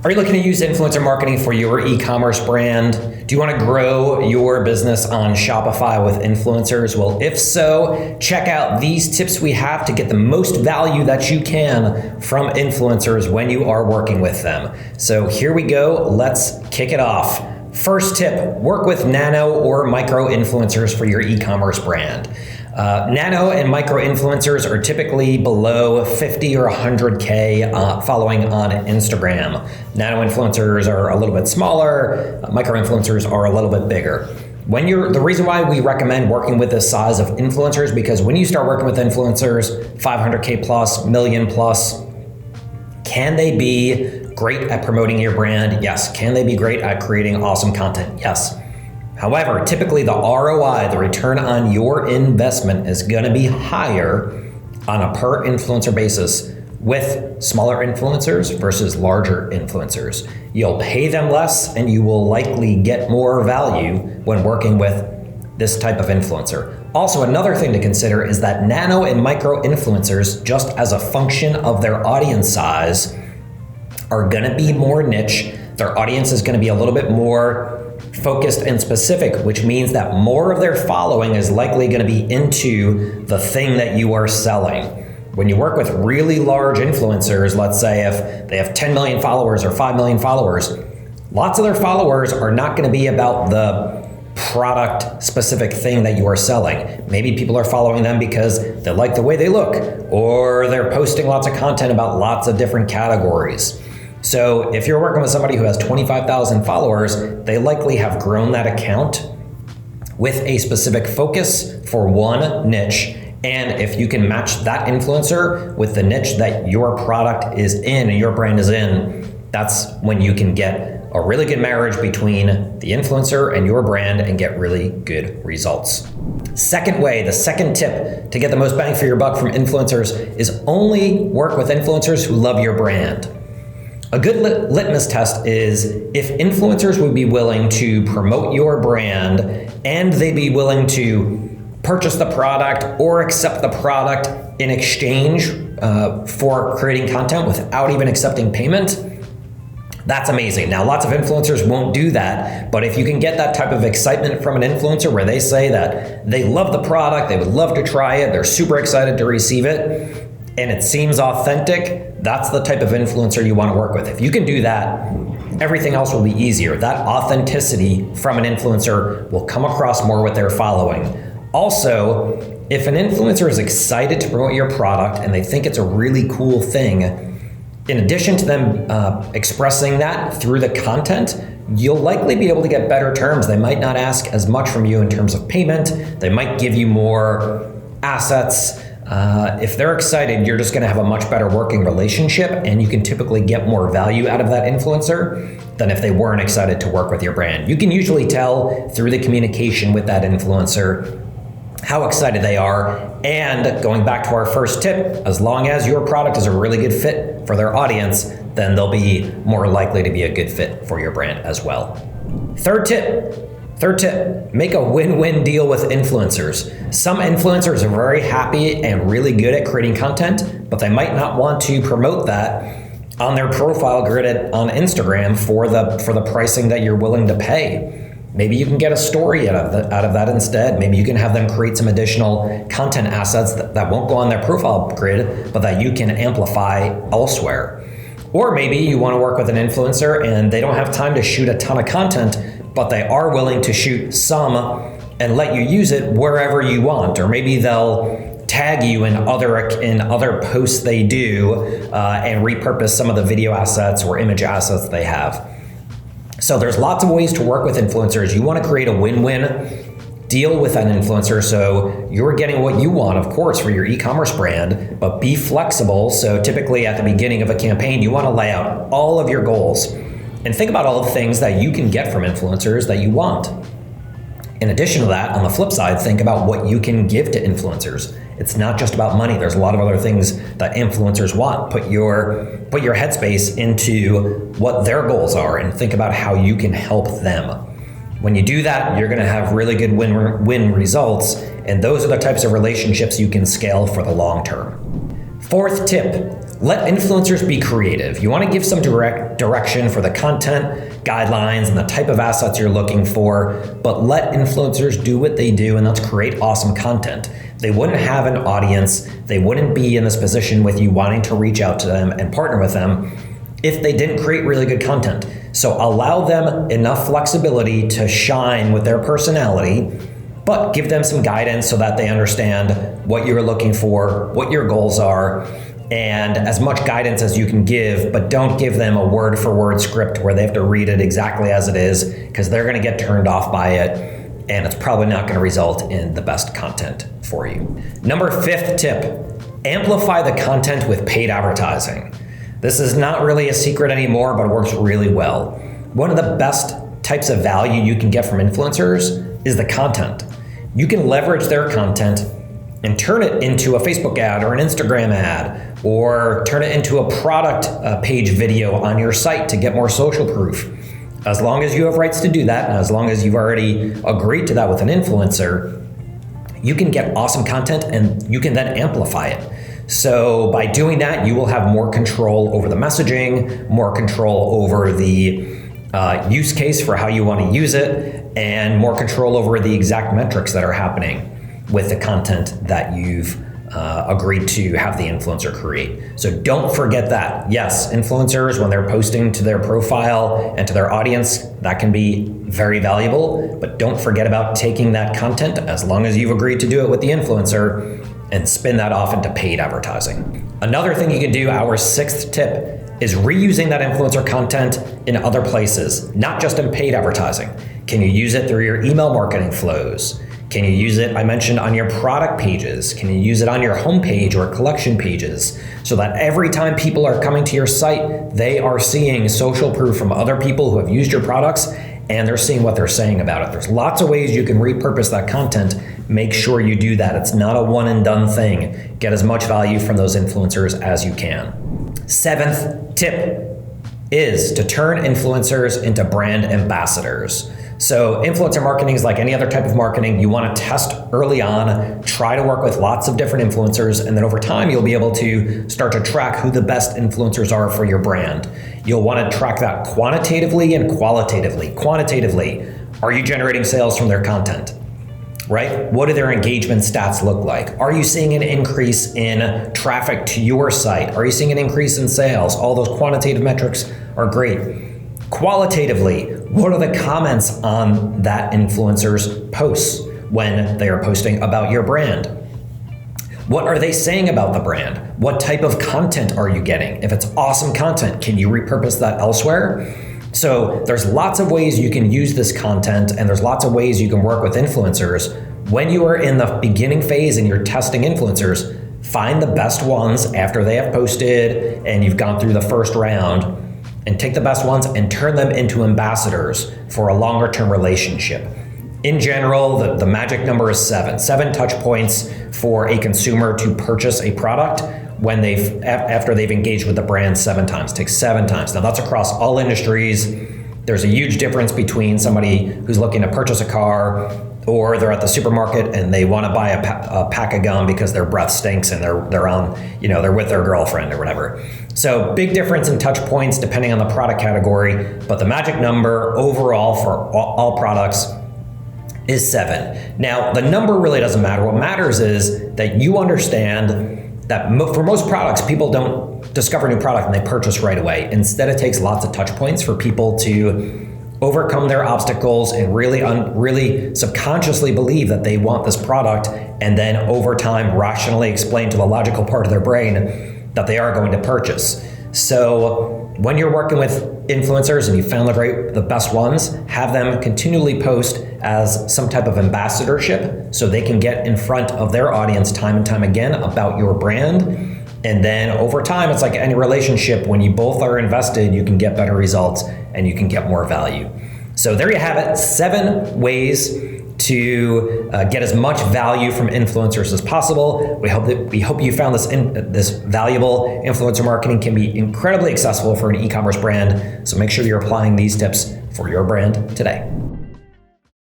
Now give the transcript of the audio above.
Are you looking to use influencer marketing for your e-commerce brand? Do you want to grow your business on Shopify with influencers? Well, if so, check out these tips we have to get the most value that you can from influencers when you are working with them. So here we go. Let's kick it off. First tip, work with nano or micro influencers for your e-commerce brand. Nano and micro influencers are typically below 50 or 100K following on Instagram. Nano influencers are a little bit smaller, micro influencers are a little bit bigger. The reason why we recommend working with this size of influencers, because when you start working with influencers, 500K plus, million plus, can they be great at promoting your brand? Yes. Can they be great at creating awesome content? Yes. However, typically the ROI, the return on your investment, is going to be higher on a per influencer basis with smaller influencers versus larger influencers. You'll pay them less and you will likely get more value when working with this type of influencer. Also, another thing to consider is that nano and micro influencers, just as a function of their audience size, are going to be more niche. Their audience is going to be a little bit more focused and specific, which means that more of their following is likely going to be into the thing that you are selling. When you work with really large influencers, let's say if they have 10 million followers or 5 million followers, lots of their followers are not going to be about the product specific thing that you are selling. Maybe people are following them because they like the way they look, or they're posting lots of content about lots of different categories. So if you're working with somebody who has 25,000 followers, they likely have grown that account with a specific focus for one niche. And if you can match that influencer with the niche that your product is in and your brand is in, that's when you can get a really good marriage between the influencer and your brand and get really good results. Second way, the second tip to get the most bang for your buck from influencers is only work with influencers who love your brand. A good litmus test is if influencers would be willing to promote your brand and they'd be willing to purchase the product or accept the product in exchange for creating content without even accepting payment, that's amazing. Now, lots of influencers won't do that, but if you can get that type of excitement from an influencer where they say that they love the product, they would love to try it, they're super excited to receive it, and it seems authentic, that's the type of influencer you want to work with. If you can do that, everything else will be easier. That authenticity from an influencer will come across more with their following. Also, if an influencer is excited to promote your product and they think it's a really cool thing, in addition to them expressing that through the content, you'll likely be able to get better terms. They might not ask as much from you in terms of payment. They might give you more assets. If they're excited, you're just going to have a much better working relationship, and you can typically get more value out of that influencer than if they weren't excited to work with your brand. You can usually tell through the communication with that influencer how excited they are. And going back to our first tip, as long as your product is a really good fit for their audience, then they'll be more likely to be a good fit for your brand as well. Third tip, make a win-win deal with influencers. Some influencers are very happy and really good at creating content, but they might not want to promote that on their profile grid on Instagram for the pricing that you're willing to pay. Maybe you can get a story out of that instead. Maybe you can have them create some additional content assets that won't go on their profile grid, but that you can amplify elsewhere. Or maybe you want to work with an influencer and they don't have time to shoot a ton of content, but they are willing to shoot some and let you use it wherever you want. Or maybe they'll tag you in other posts they do and repurpose some of the video assets or image assets they have. So there's lots of ways to work with influencers. You want to create a win-win deal with an influencer so you're getting what you want, of course, for your e-commerce brand, but be flexible. So typically at the beginning of a campaign, you want to lay out all of your goals and think about all the things that you can get from influencers that you want. In addition to that, on the flip side, think about what you can give to influencers. It's not just about money. There's a lot of other things that influencers want. Put your headspace into what their goals are and think about how you can help them. When you do that, you're going to have really good win results, and those are the types of relationships you can scale for the long term. Fourth tip, Let influencers be creative. You want to give some direction for the content, guidelines, and the type of assets you're looking for, but let influencers do what they do, and that's create awesome content. They wouldn't have an audience, they wouldn't be in this position with you wanting to reach out to them and partner with them if they didn't create really good content. So allow them enough flexibility to shine with their personality, but give them some guidance so that they understand what you're looking for, what your goals are, and as much guidance as you can give, but don't give them a word for word script where they have to read it exactly as it is, because they're gonna get turned off by it, and it's probably not gonna result in the best content for you. Number 5th tip, amplify the content with paid advertising. This is not really a secret anymore, but it works really well. One of the best types of value you can get from influencers is the content. You can leverage their content and turn it into a Facebook ad or an Instagram ad, or turn it into a product page video on your site to get more social proof. As long as you have rights to do that, and as long as you've already agreed to that with an influencer, you can get awesome content and you can then amplify it. So by doing that, you will have more control over the messaging, more control over the use case for how you want to use it, and more control over the exact metrics that are happening with the content that you've agreed to have the influencer create. So don't forget that. Yes, influencers, when they're posting to their profile and to their audience, that can be very valuable, but don't forget about taking that content, as long as you've agreed to do it with the influencer, and spin that off into paid advertising. Another thing you can do, our 6th tip, is reusing that influencer content in other places, not just in paid advertising. Can you use it through your email marketing flows? Can you use it, I mentioned, on your product pages? Can you use it on your homepage or collection pages, so that every time people are coming to your site, they are seeing social proof from other people who have used your products, and they're seeing what they're saying about it. There's lots of ways you can repurpose that content. Make sure you do that. It's not a one and done thing. Get as much value from those influencers as you can. 7th tip is to turn influencers into brand ambassadors. So influencer marketing is like any other type of marketing. You want to test early on, try to work with lots of different influencers, and then over time you'll be able to start to track who the best influencers are for your brand. You'll want to track that quantitatively and qualitatively. Quantitatively, are you generating sales from their content? Right? What do their engagement stats look like? Are you seeing an increase in traffic to your site? Are you seeing an increase in sales? All those quantitative metrics are great. Qualitatively, what are the comments on that influencer's posts when they are posting about your brand? What are they saying about the brand? What type of content are you getting? If it's awesome content, can you repurpose that elsewhere? So there's lots of ways you can use this content, and there's lots of ways you can work with influencers. When you are in the beginning phase and you're testing influencers, find the best ones after they have posted and you've gone through the first round, and take the best ones and turn them into ambassadors for a longer term relationship. In general, the magic number is 7. 7 touch points for a consumer to purchase a product when after they've engaged with the brand 7 times. It takes 7 times. Now that's across all industries. There's a huge difference between somebody who's looking to purchase a car, or they're at the supermarket and they want to buy a pack of gum because their breath stinks and they're on, they're with their girlfriend or whatever. So big difference in touch points depending on the product category, but the magic number overall for all products is 7. Now, the number really doesn't matter. What matters is that you understand that for most products, people don't discover a new product and they purchase right away. Instead, it takes lots of touch points for people to overcome their obstacles and really subconsciously believe that they want this product, and then over time rationally explain to the logical part of their brain that they are going to purchase. So when you're working with influencers and you found the best ones, have them continually post as some type of ambassadorship so they can get in front of their audience time and time again about your brand. And then over time, it's like any relationship. When you both are invested, you can get better results and you can get more value. So there you have it, 7 ways to get as much value from influencers as possible. We hope you found this valuable. Influencer marketing can be incredibly accessible for an e-commerce brand. So make sure you're applying these tips for your brand today.